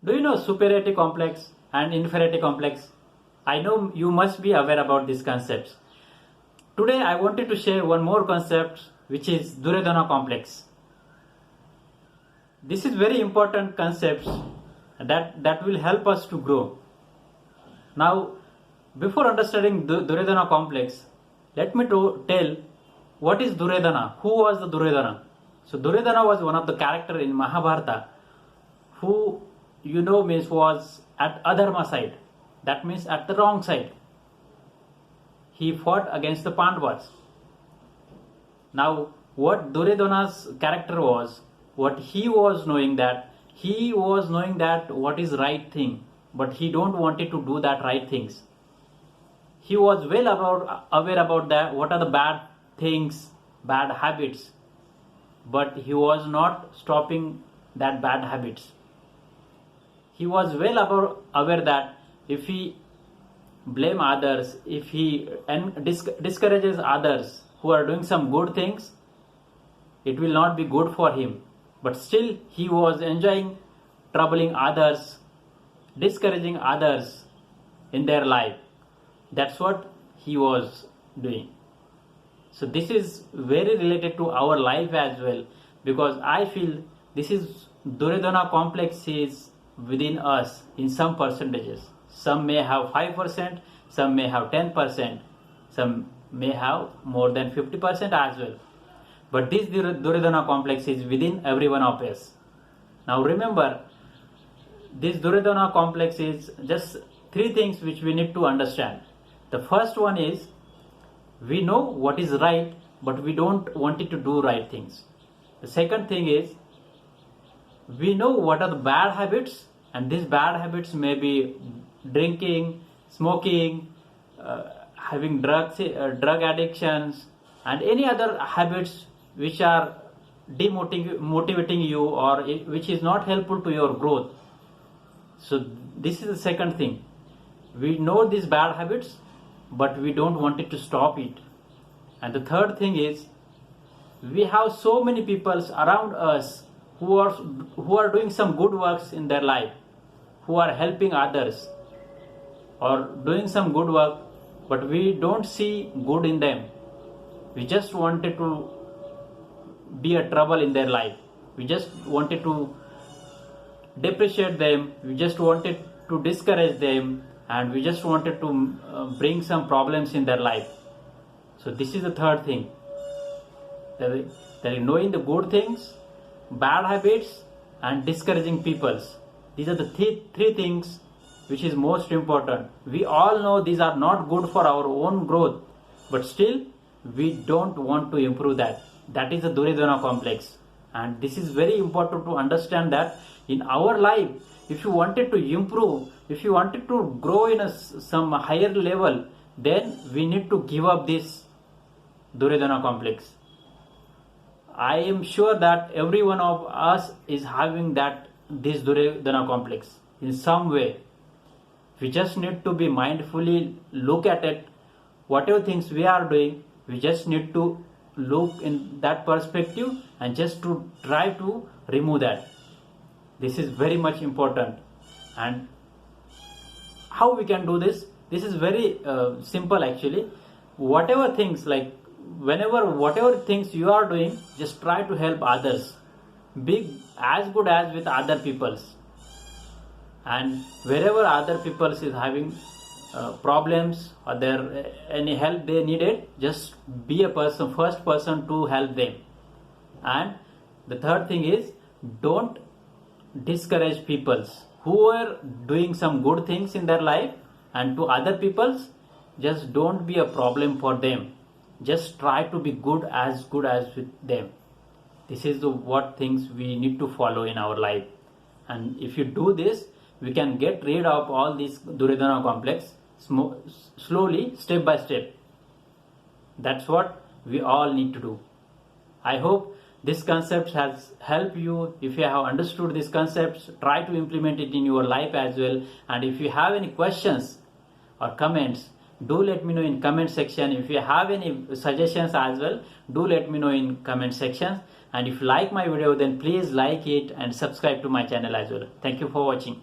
Do you know superiority complex and inferiority complex? I know you must be aware about these concepts. Today I wanted to share one more concept, which is Duryodhana Complex. This is very important concept that will help us to grow. Now, before understanding Duryodhana Complex, let me tell what is Duryodhana. Who was the Duryodhana? So Duryodhana was one of the character in Mahabharata who was at adharma side. That means at the wrong side. He fought against the Pandavas. Now, what Duryodhana's character was, what he was knowing that what is right thing, but he don't wanted to do that right things. He was aware about that what are the bad things, bad habits, but he was not stopping that bad habits. He was aware that if he blame others, if he discourages others who are doing some good things, it will not be good for him. But still he was enjoying troubling others, discouraging others in their life. That's what he was doing. So this is very related to our life as well, because I feel this is Duryodhana complex is within us in some percentages. Some may have 5%, some may have 10%, some may have more than 50% as well. But this Duryodhana complex is within every one of us. Now remember, this Duryodhana complex is just three things which we need to understand. The first one is, we know what is right, but we don't want it to do right things. The second thing is, we know what are the bad habits, and these bad habits may be drinking, smoking, having drug addictions, and any other habits which are demotivating you or which is not helpful to your growth. So this is the second thing. We know these bad habits, but we don't want it to stop it. And the third thing is, we have so many people around us who are doing some good works in their life, who are helping others or doing some good work, but we don't see good in them. We just wanted to be a trouble in their life. We just wanted to depreciate them. We just wanted to discourage them, and we just wanted to bring some problems in their life. So this is the third thing. That is knowing the good things, bad habits, and discouraging peoples. These are the three things which is most important. We all know these are not good for our own growth, but still we don't want to improve that. That is the Duryodhana complex. And this is very important to understand that in our life, if you wanted to improve, if you wanted to grow in some higher level, then we need to give up this Duryodhana complex. I am sure that every one of us is having this Duryodhana complex in some way. We just need to be mindfully look at it. Whatever things we are doing, we just need to look in that perspective and just to try to remove that. This is very much important. And how we can do this? This is very simple actually. Whatever things whatever things you are doing, just try to help others. Be as good as with other peoples. And wherever other peoples is having problems or any help they needed, just be first person to help them. And the third thing is, don't discourage peoples who are doing some good things in their life, and to other peoples, just don't be a problem for them. Just try to be good as with them. This is what things we need to follow in our life. And if you do this, we can get rid of all this Duryodhana complex slowly, step by step. That's what we all need to do. I hope this concept has helped you. If you have understood these concepts, try to implement it in your life as well. And if you have any questions or comments, do let me know in comment section. If you have any suggestions as well, do let me know in comment section. And if you like my video, then please like it and subscribe to my channel as well. Thank you for watching.